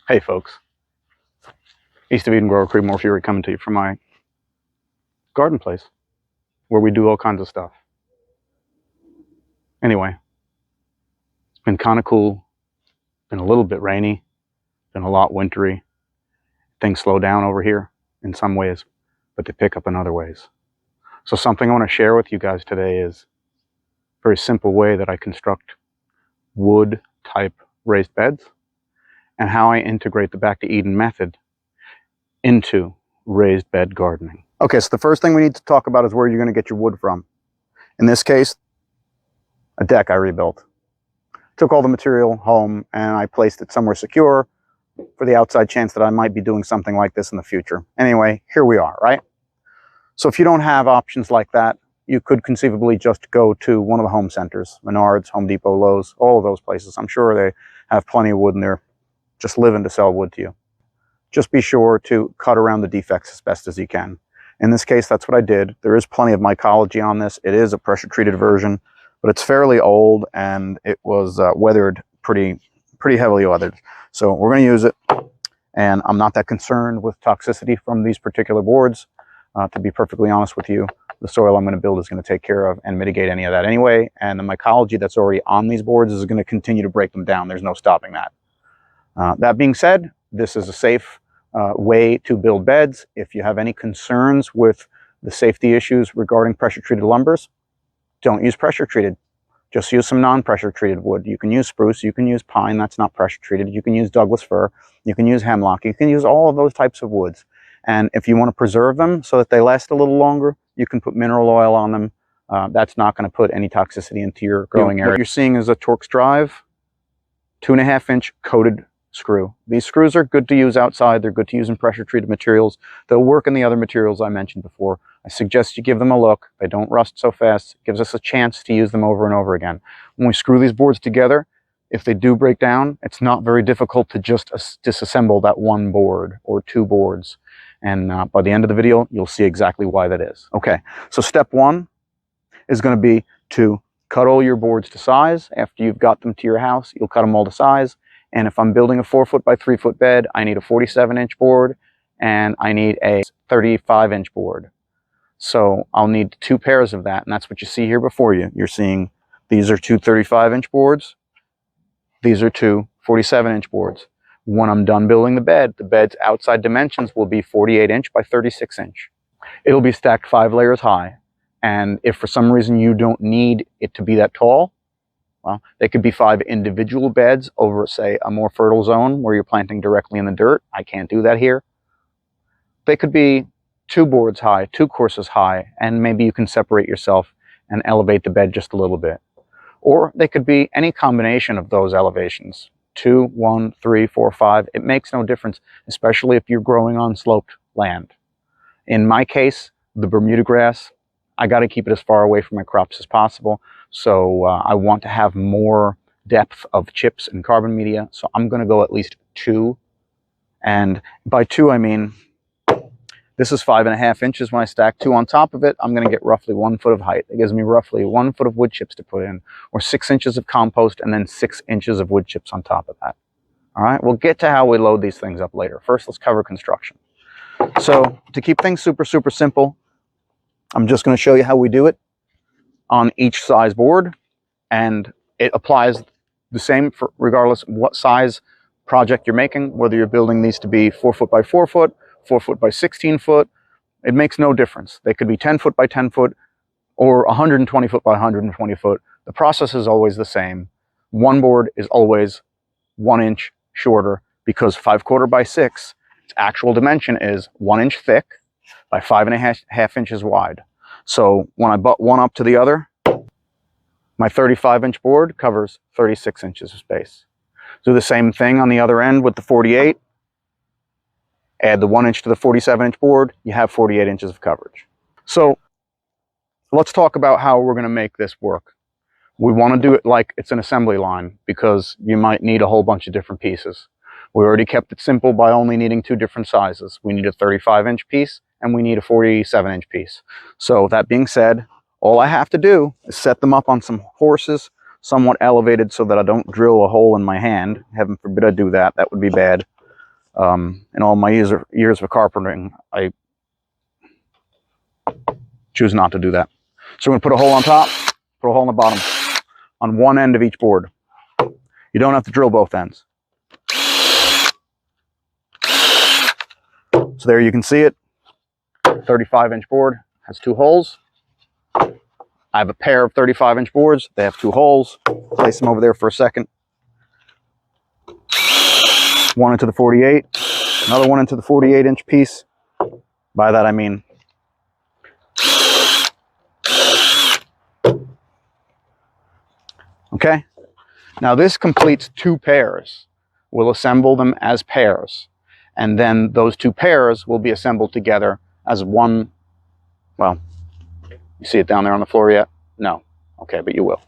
Hey folks, East of Eden Grower Creek, more Fury coming to you from my garden place where we do all kinds of stuff. Anyway, it's been kind of cool, been a little bit rainy, been a lot wintry. Things slow down over here in some ways, but they pick up in other ways. So something I want to share with you guys today is a very simple way that I construct wood type raised beds and how I integrate the Back to Eden method into raised bed gardening. Okay, so the first thing we need to talk about is where you're going to get your wood from. In this case, a deck I rebuilt. Took all the material home and I placed it somewhere secure for the outside chance that I might be doing something like this in the future. Anyway, here we are, right? So if you don't have options like that, you could conceivably just go to one of the home centers, Menards, Home Depot, Lowe's, all of those places. I'm sure they have plenty of wood and they're just living to sell wood to you. Just be sure to cut around the defects as best as you can. In this case, that's what I did. There is plenty of mycology on this. It is a pressure-treated version, but it's fairly old and it was weathered, pretty heavily weathered. So we're going to use it, and I'm not that concerned with toxicity from these particular boards. To be perfectly honest with you, the soil I'm going to build is going to take care of and mitigate any of that anyway, and the mycology that's already on these boards is going to continue to break them down. There's no stopping that. That being said, this is a safe way to build beds. If you have any concerns with the safety issues regarding pressure-treated lumbers, don't use pressure-treated. Just use some non-pressure treated wood. You can use spruce, you can use pine, that's not pressure treated. You can use Douglas fir, you can use hemlock, you can use all of those types of woods. And if you want to preserve them so that they last a little longer, you can put mineral oil on them. That's not going to put any toxicity into your growing area. What you're seeing is a Torx drive, 2.5-inch coated screw. These screws are good to use outside. They're good to use in pressure treated materials. They'll work in the other materials I mentioned before. I suggest you give them a look. They don't rust so fast. It gives us a chance to use them over and over again. When we screw these boards together, if they do break down, it's not very difficult to just disassemble that one board or two boards. And by the end of the video, you'll see exactly why that is. Okay, so step one is going to be to cut all your boards to size. After you've got them to your house, you'll cut them all to size. And if I'm building a 4-foot by 3-foot bed, I need a 47-inch board and I need a 35-inch board. So I'll need 2 pairs of that, and that's what you see here before you. You're seeing these are 2 35-inch boards. These are 2 47-inch boards. When I'm done building the bed's outside dimensions will be 48-inch by 36-inch. It'll be stacked 5 layers high. And if for some reason you don't need it to be that tall, well, they could be 5 individual beds over, say, a more fertile zone where you're planting directly in the dirt. I can't do that here. They could be 2 boards high, 2 courses high, and maybe you can separate yourself and elevate the bed just a little bit. Or they could be any combination of those elevations. 2, 1, 3, 4, 5. It makes no difference, especially if you're growing on sloped land. In my case, the Bermuda grass, I got to keep it as far away from my crops as possible. So I want to have more depth of chips and carbon media. So I'm going to go at least 2. And by 2, I mean, this is 5.5 inches. When I stack 2 on top of it, I'm going to get roughly 1 foot of height. It gives me roughly 1 foot of wood chips to put in, or 6 inches of compost, and then 6 inches of wood chips on top of that. All right, we'll get to how we load these things up later. First, let's cover construction. So to keep things super simple, I'm just going to show you how we do it on each size board, and it applies the same for regardless of what size project you're making, whether you're building these to be 4 foot by 4 foot, 4 foot by 16 foot, it makes no difference. They could be 10 foot by 10 foot or 120 foot by 120 foot. The process is always the same. One board is always 1 inch shorter because 5/4 by 6, its actual dimension is 1 inch thick by 5.5 inches wide. So when I butt one up to the other, my 35-inch board covers 36 inches of space. Do the same thing on the other end with the 48. Add the 1 inch to the 47-inch board, you have 48 inches of coverage. So let's talk about how we're going to make this work. We want to do it like it's an assembly line because you might need a whole bunch of different pieces. We already kept it simple by only needing 2 different sizes. We need a 35-inch piece and we need a 47-inch piece. So that being said, all I have to do is set them up on some horses somewhat elevated so that I don't drill a hole in my hand. Heaven forbid I do that. That would be bad. In all my years of carpentering, I choose not to do that. So I'm going to put a hole on top, put a hole on the bottom, on one end of each board. You don't have to drill both ends. So there you can see it. 35-inch board has 2 holes. I have a pair of 35-inch boards. They have 2 holes. Place them over there for a second. One into the 48, another one into the 48-inch piece. By that I mean okay. Now this completes 2 pairs. We'll assemble them as pairs. And then those 2 pairs will be assembled together as one. Well, you see it down there on the floor yet? No. Okay, but you will.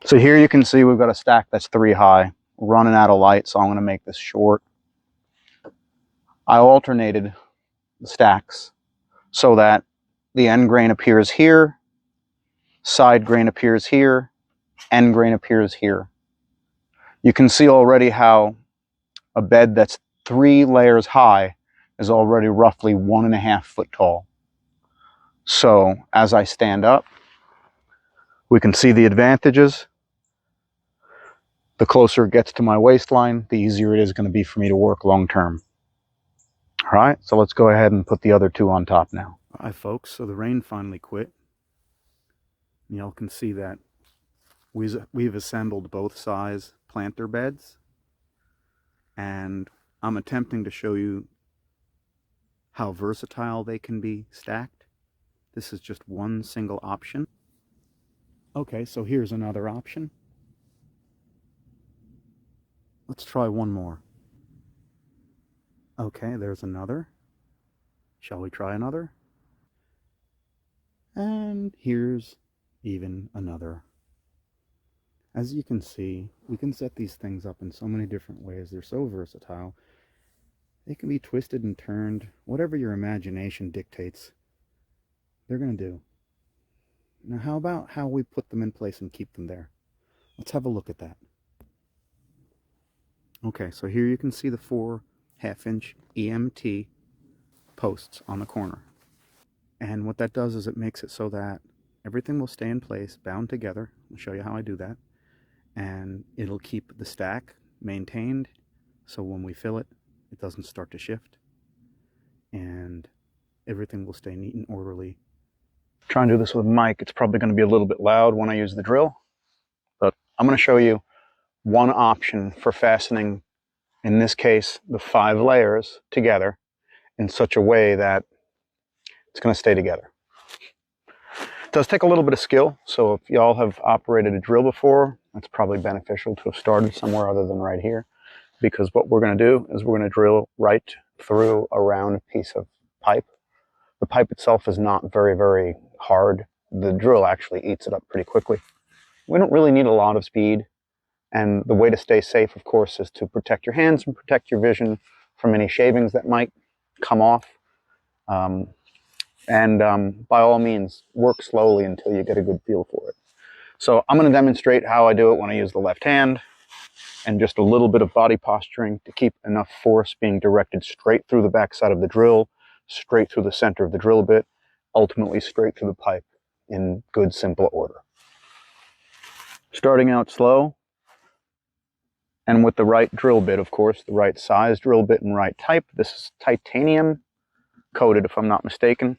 So here you can see we've got a stack that's 3 high. We're running out of light, so I'm going to make this short. I alternated the stacks so that the end grain appears here, side grain appears here, end grain appears here. You can see already how a bed that's 3 layers high is already roughly 1.5 foot tall. So as I stand up, we can see the advantages. The closer it gets to my waistline, the easier it is going to be for me to work long term. All right, so let's go ahead and put the other 2 on top now. All right, folks, so the rain finally quit. Y'all can see that we've assembled both size planter beds. And I'm attempting to show you how versatile they can be stacked. This is just one single option. Okay, so here's another option. Let's try one more. Okay, there's another. Shall we try another? And here's even another. As you can see, we can set these things up in so many different ways. They're so versatile. They can be twisted and turned. Whatever your imagination dictates, they're going to do. Now, how about how we put them in place and keep them there? Let's have a look at that. Okay, so here you can see the 4 half-inch EMT posts on the corner. And what that does is it makes it so that everything will stay in place, bound together, I'll show you how I do that. And it'll keep the stack maintained, so when we fill it, it doesn't start to shift, and everything will stay neat and orderly. Try and do this with a mic. It's probably going to be a little bit loud when I use the drill, but I'm going to show you one option for fastening, in this case, the 5 layers together in such a way that it's going to stay together. It does take a little bit of skill, so if y'all have operated a drill before, it's probably beneficial to have started somewhere other than right here, because what we're going to do is we're going to drill right through a round piece of pipe. The pipe itself is not very, very hard. The drill actually eats it up pretty quickly. We don't really need a lot of speed, and the way to stay safe, of course, is to protect your hands and protect your vision from any shavings that might come off. By all means, work slowly until you get a good feel for it. So I'm going to demonstrate how I do it when I use the left hand, and just a little bit of body posturing to keep enough force being directed straight through the backside of the drill, straight through the center of the drill bit, ultimately straight through the pipe in good, simple order. Starting out slow, and with the right drill bit, of course, the right size drill bit and right type. This is titanium coated, if I'm not mistaken.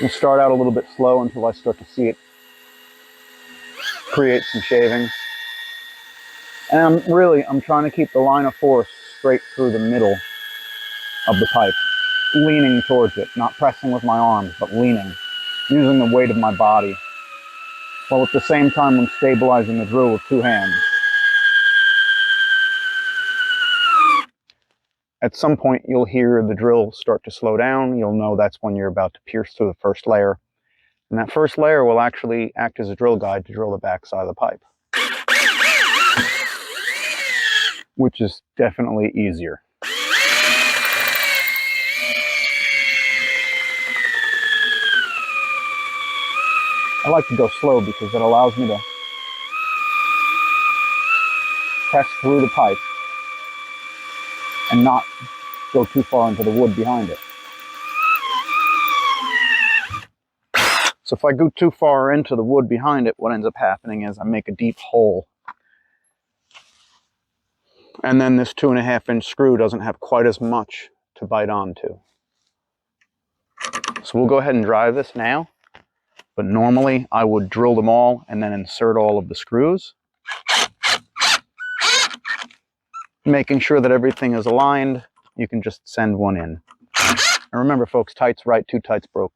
We'll start out a little bit slow until I start to see it create some shavings. And I'm trying to keep the line of force straight through the middle of the pipe, leaning towards it, not pressing with my arms, but leaning, using the weight of my body, while at the same time I'm stabilizing the drill with 2 hands. At some point, you'll hear the drill start to slow down. You'll know that's when you're about to pierce through the first layer. And that first layer will actually act as a drill guide to drill the backside of the pipe, which is definitely easier. I like to go slow because it allows me to press through the pipe and not go too far into the wood behind it. So if I go too far into the wood behind it, what ends up happening is I make a deep hole. And then this 2.5-inch screw doesn't have quite as much to bite onto. So we'll go ahead and drive this now. But normally I would drill them all and then insert all of the screws, making sure that everything is aligned. You can just send one in. And remember, folks, tight's right, 2 tights broke.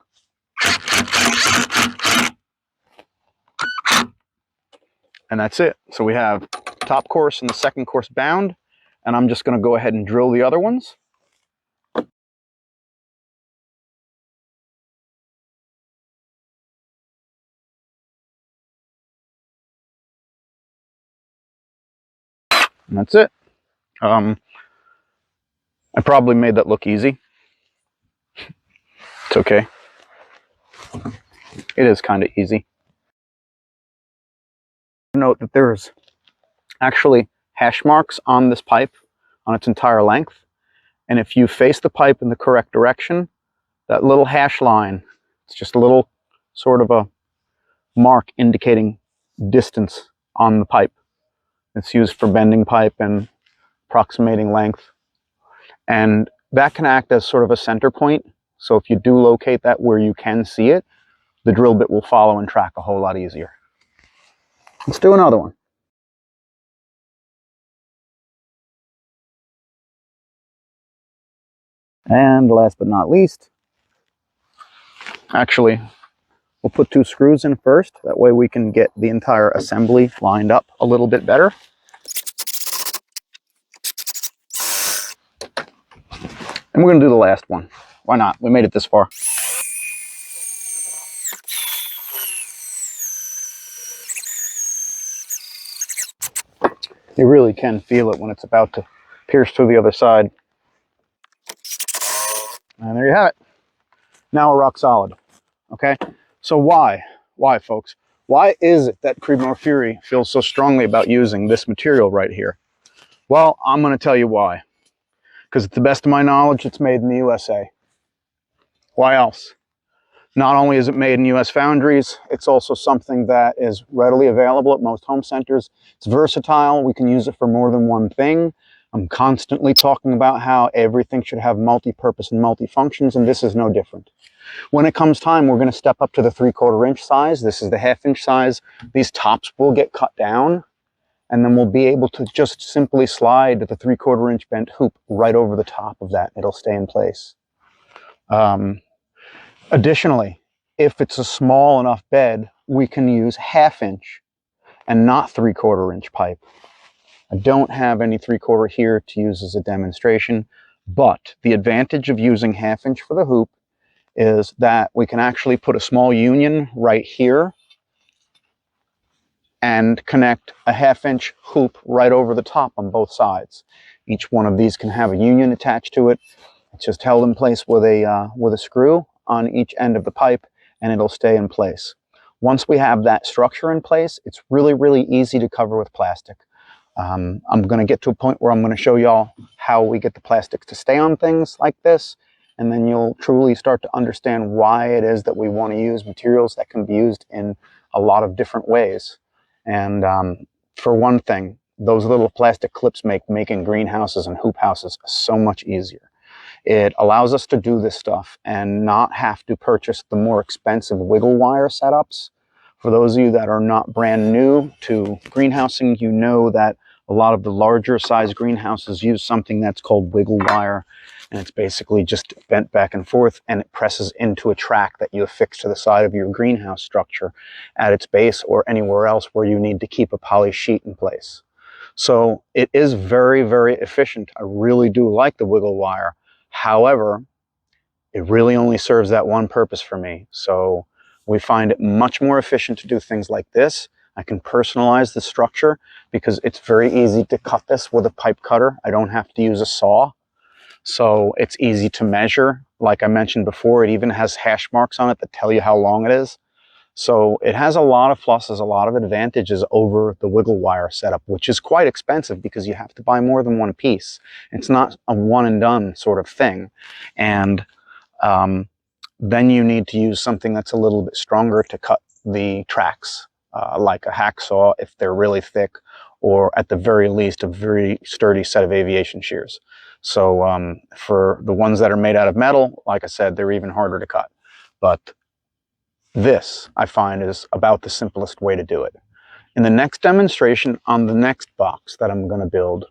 And that's it. So we have top course and the second course bound, and I'm just going to go ahead and drill the other ones. And that's it. I probably made that look easy. It's okay. It is kind of easy. Note that there's actually hash marks on this pipe on its entire length. And if you face the pipe in the correct direction, that little hash line, it's just a little sort of a mark indicating distance on the pipe. It's used for bending pipe and approximating length. And that can act as sort of a center point. So if you do locate that where you can see it, the drill bit will follow and track a whole lot easier. Let's do another one. And last but not least, actually, we'll put 2 screws in first. That way we can get the entire assembly lined up a little bit better. And we're going to do the last one. Why not? We made it this far. You really can feel it when it's about to pierce through the other side. And there you have it. Now we're rock solid. Okay? So why? Why, folks? Why is it that Creedmoor Fury feels so strongly about using this material right here? Well, I'm going to tell you why. Because to the best of my knowledge, it's made in the USA. Why else? Not only is it made in US foundries, it's also something that is readily available at most home centers. It's versatile. We can use it for more than one thing. I'm constantly talking about how everything should have multi-purpose and multi-functions, and this is no different. When it comes time, we're going to step up to the 3/4 inch size. This is the 1/2 inch size. These tops will get cut down, and then we'll be able to just simply slide the 3/4 inch bent hoop right over the top of that. It'll stay in place. Additionally, if it's a small enough bed, we can use 1/2 inch and not 3/4 inch pipe. I don't have any 3/4 here to use as a demonstration, but the advantage of using 1/2 inch for the hoop is that we can actually put a small union right here and connect a 1/2 inch hoop right over the top on both sides. Each one of these can have a union attached to it. It's just held in place with a screw on each end of the pipe, and it'll stay in place. Once we have that structure in place, it's really, really easy to cover with plastic. I'm going to get to a point where I'm going to show y'all how we get the plastic to stay on things like this, and then you'll truly start to understand why it is that we want to use materials that can be used in a lot of different ways. And for one thing, those little plastic clips make making greenhouses and hoop houses so much easier. It allows us to do this stuff and not have to purchase the more expensive wiggle wire setups. For those of you that are not brand new to greenhousing, you know that a lot of the larger size greenhouses use something that's called wiggle wire, and it's basically just bent back and forth, and it presses into a track that you affix to the side of your greenhouse structure at its base or anywhere else where you need to keep a poly sheet in place. So it is very, very efficient. I really do like the wiggle wire. However, it really only serves that one purpose for me. So we find it much more efficient to do things like this. I can personalize the structure because it's very easy to cut this with a pipe cutter. I don't have to use a saw. So it's easy to measure. Like I mentioned before, it even has hash marks on it that tell you how long it is. So it has a lot of pluses, a lot of advantages over the wiggle wire setup, which is quite expensive because you have to buy more than one piece. It's not a one and done sort of thing. And then you need to use something that's a little bit stronger to cut the tracks, like a hacksaw if they're really thick, or at the very least a very sturdy set of aviation shears. So for the ones that are made out of metal, like I said, they're even harder to cut. But this, I find, is about the simplest way to do it. In the next demonstration on the next box that I'm going to build,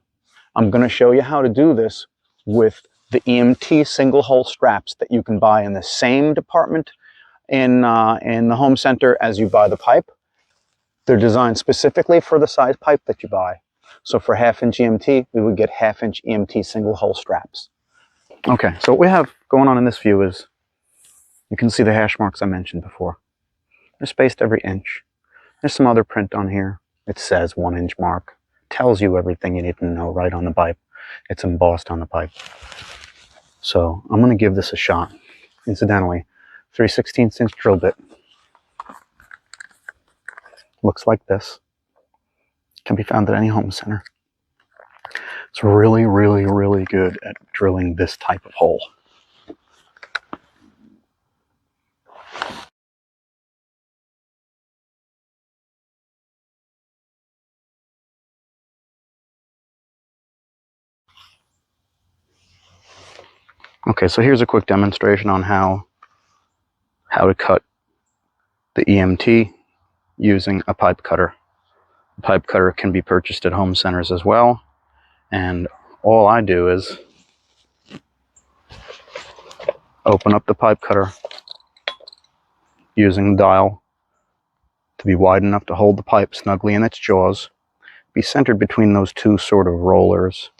I'm going to show you how to do this with the EMT single hole straps that you can buy in the same department in the home center as you buy the pipe. They're designed specifically for the size pipe that you buy. So for 1/2 inch EMT, we would get 1/2 inch EMT single hole straps. Okay, so what we have going on in this view is you can see the hash marks I mentioned before. They're spaced every inch. There's some other print on here. It says 1 inch mark. Tells you everything you need to know right on the pipe. It's embossed on the pipe. So I'm going to give this a shot. Incidentally, 3/16 inch drill bit. Looks like this. Can be found at any home center. It's really, really, really good at drilling this type of hole. Okay, so here's a quick demonstration on how to cut the EMT using a pipe cutter. The pipe cutter can be purchased at home centers as well, and all I do is open up the pipe cutter using the dial to be wide enough to hold the pipe snugly in its jaws, be centered between those two sort of rollers.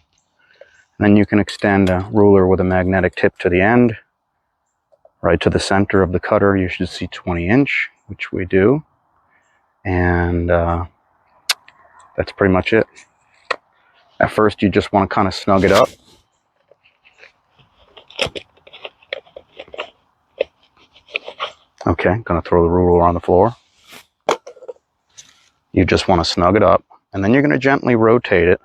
And then you can extend a ruler with a magnetic tip to the end. Right to the center of the cutter, you should see 20 inch, which we do. And that's pretty much it. At first, you just want to kind of snug it up. Okay, gonna throw the ruler on the floor. You just want to snug it up, and then you're going to gently rotate it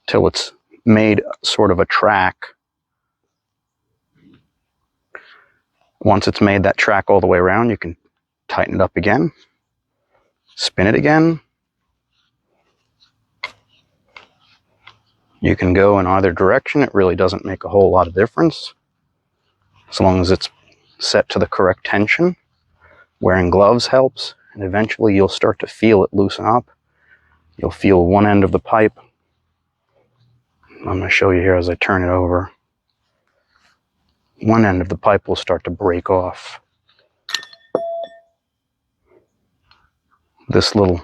till it's made sort of a track Once it's made that track all the way around, you can tighten it up again, spin it again. You can go in either direction. It really doesn't make a whole lot of difference as long as it's set to the correct tension. Wearing gloves helps, and eventually you'll start to feel it loosen up. You'll feel one end of the pipe. I'm going to show you here as I turn it over. One end of the pipe will start to break off. This little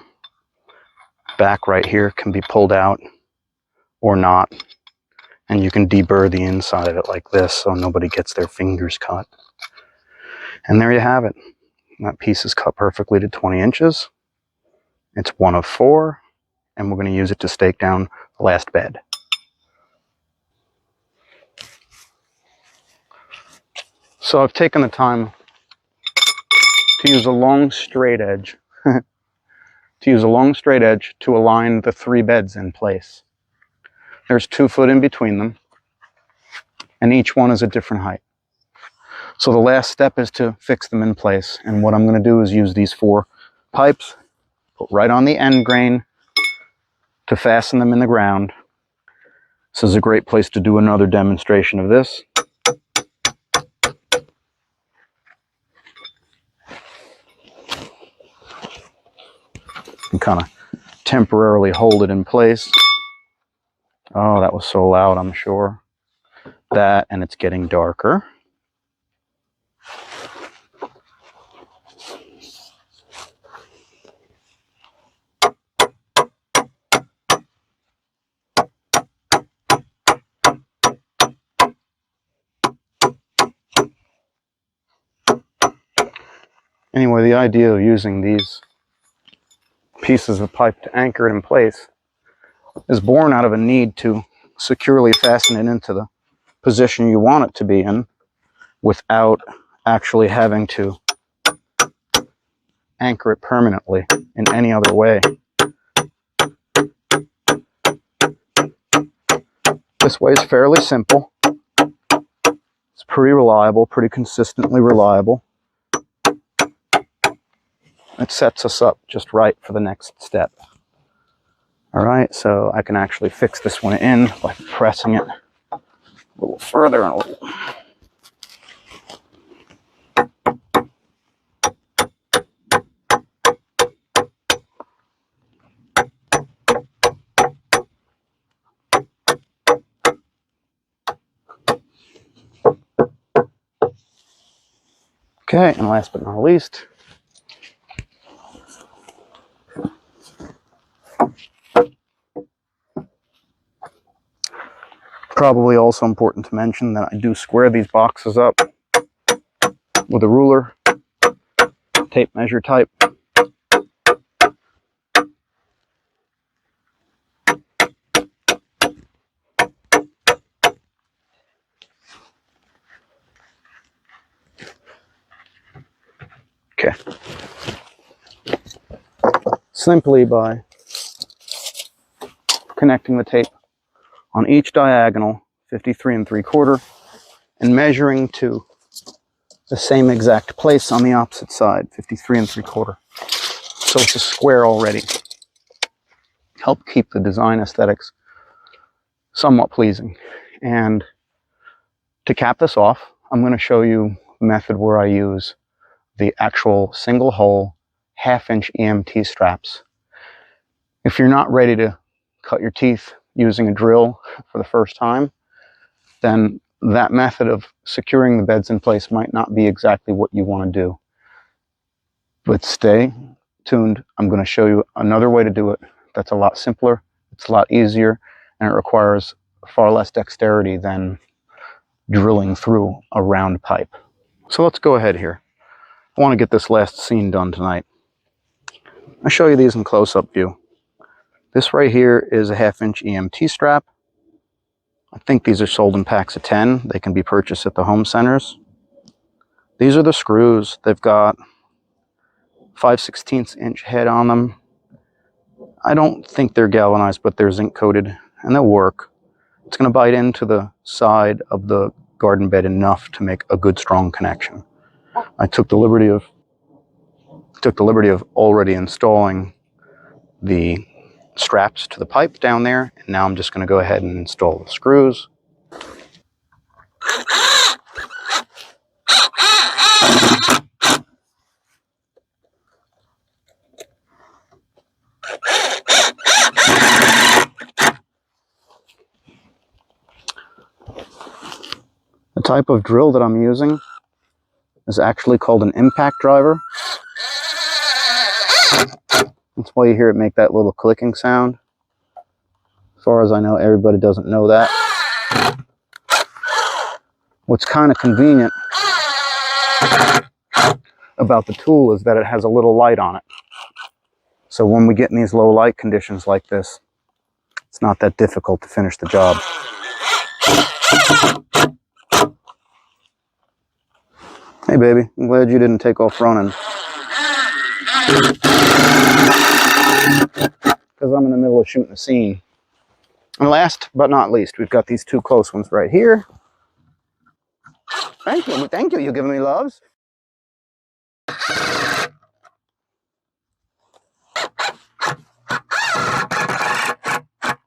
back right here can be pulled out or not, and you can deburr the inside of it like this so nobody gets their fingers cut. And there you have it. That piece is cut perfectly to 20 inches. It's 1 of 4, and we're going to use it to stake down the last bed. So I've taken the time to use a long straight edge to align the 3 beds in place. There's 2 foot in between them, and each one is a different height. So the last step is to fix them in place, and what I'm going to do is use these 4 pipes, put right on the end grain to fasten them in the ground. This is a great place to do another demonstration of this. And kind of temporarily hold it in place. Oh, that was so loud, I'm sure. That, and it's getting darker. Anyway, the idea of using these pieces of pipe to anchor it in place is born out of a need to securely fasten it into the position you want it to be in without actually having to anchor it permanently in any other way. This way is fairly simple. It's pretty reliable, pretty consistently reliable. It sets us up just right for the next step. All right, so I can actually fix this one in by pressing it a little further and a little. Okay, and last but not least, probably also important to mention that I do square these boxes up with a ruler, tape measure type. Okay. Simply by connecting the tape on each diagonal, 53 3/4, and measuring to the same exact place on the opposite side, 53 3/4. So it's a square already. Help keep the design aesthetics somewhat pleasing. And to cap this off, I'm going to show you a method where I use the actual single hole 1/2 inch EMT straps. If you're not ready to cut your teeth using a drill for the first time, then that method of securing the beds in place might not be exactly what you want to do. But stay tuned. I'm going to show you another way to do it that's a lot simpler, it's a lot easier, and it requires far less dexterity than drilling through a round pipe. So let's go ahead here. I want to get this last scene done tonight. I'll show you these in close-up view. This right here is a 1/2 inch EMT strap. I think these are sold in packs of 10. They can be purchased at the home centers. These are the screws. They've got 5/16 inch head on them. I don't think they're galvanized, but they're zinc coated, and they'll work. It's going to bite into the side of the garden bed enough to make a good strong connection. I took the liberty of already installing the straps to the pipe down there, and now I'm just going to go ahead and install the screws. The type of drill that I'm using is actually called an impact driver. That's why you hear it make that little clicking sound. As far as I know, everybody doesn't know that. What's kind of convenient about the tool is that it has a little light on it. So when we get in these low light conditions like this, it's not that difficult to finish the job. Hey baby, I'm glad you didn't take off running. Because I'm in the middle of shooting a scene. And last but not least, we've got these two close ones right here. Thank you, you're giving me loves.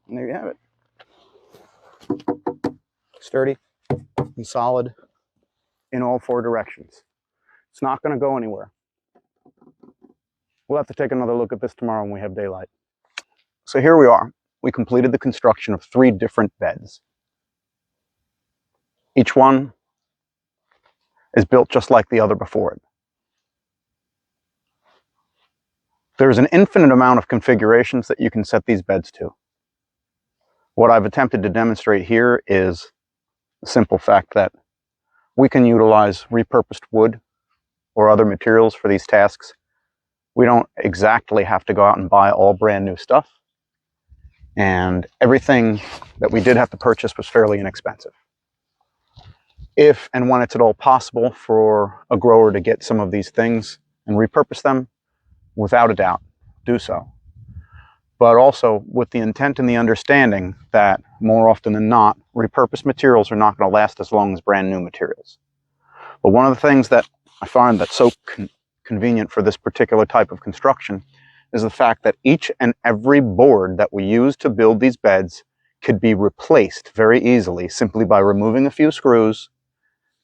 And there you have it. Sturdy and solid in all four directions. It's not going to go anywhere. We'll have to take another look at this tomorrow when we have daylight. So here we are. We completed the construction of 3 different beds. Each one is built just like the other before it. There's an infinite amount of configurations that you can set these beds to. What I've attempted to demonstrate here is the simple fact that we can utilize repurposed wood or other materials for these tasks. We don't exactly have to go out and buy all brand new stuff. And everything that we did have to purchase was fairly inexpensive. If and when it's at all possible for a grower to get some of these things and repurpose them, without a doubt, do so. But also with the intent and the understanding that more often than not, repurposed materials are not going to last as long as brand new materials. But one of the things that I find that's so convenient for this particular type of construction is the fact that each and every board that we use to build these beds could be replaced very easily simply by removing a few screws,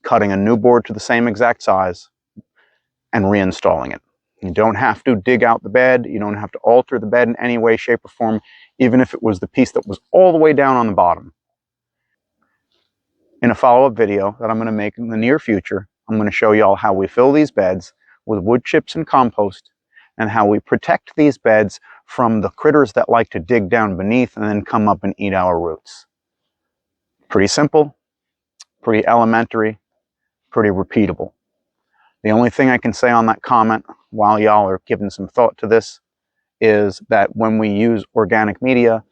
cutting a new board to the same exact size, and reinstalling it. You don't have to dig out the bed. You don't have to alter the bed in any way, shape, or form, even if it was the piece that was all the way down on the bottom. In a follow-up video that I'm going to make in the near future, I'm going to show you all how we fill these beds with wood chips and compost, and how we protect these beds from the critters that like to dig down beneath and then come up and eat our roots. Pretty simple, pretty elementary, pretty repeatable. The only thing I can say on that comment while y'all are giving some thought to this is that when we use organic media,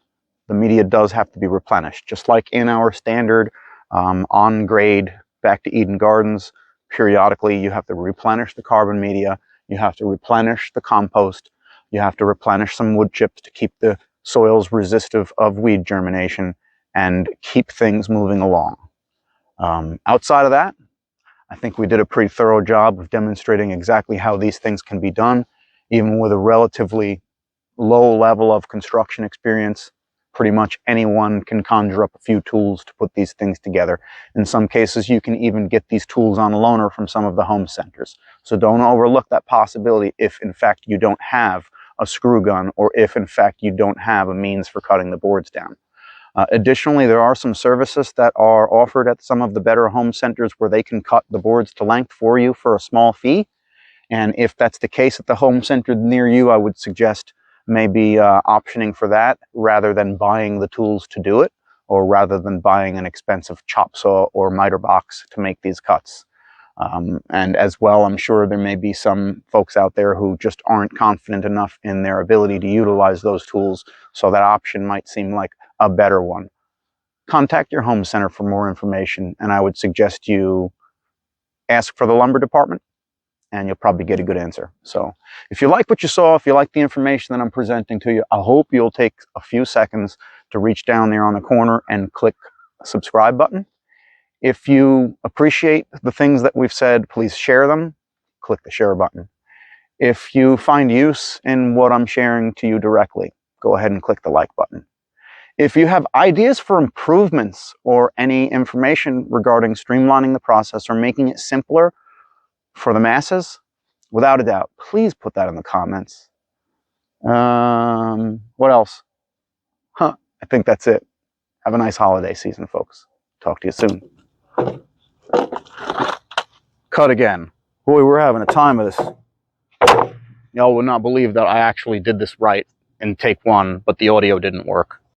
the media does have to be replenished. Just like in our standard on-grade Back to Eden Gardens, periodically you have to replenish the carbon media, you have to replenish the compost, you have to replenish some wood chips to keep the soils resistive of weed germination and keep things moving along. Outside of that, I think we did a pretty thorough job of demonstrating exactly how these things can be done, even with a relatively low level of construction experience. Pretty much anyone can conjure up a few tools to put these things together. In some cases, you can even get these tools on loaner from some of the home centers. So don't overlook that possibility if, in fact, you don't have a screw gun or if, in fact, you don't have a means for cutting the boards down. Additionally, there are some services that are offered at some of the better home centers where they can cut the boards to length for you for a small fee. And if that's the case at the home center near you, I would suggest maybe optioning for that rather than buying the tools to do it, or rather than buying an expensive chop saw or miter box to make these cuts. And as well, I'm sure there may be some folks out there who just aren't confident enough in their ability to utilize those tools, so that option might seem like a better one. Contact your home center for more information, and I would suggest you ask for the lumber department, and you'll probably get a good answer. So if you like what you saw, if you like the information that I'm presenting to you, I hope you'll take a few seconds to reach down there on the corner and click the subscribe button. If you appreciate the things that we've said, please share them. click the share button. If you find use in what I'm sharing to you directly, go ahead and click the like button. If you have ideas for improvements or any information regarding streamlining the process or making it simpler for the masses, without a doubt, please put that in the comments. What else? I think that's it. Have a nice holiday season, folks. Talk to you soon. Cut again. Boy, we're having a time of this. Y'all would not believe that I actually did this right in take one, but the audio didn't work.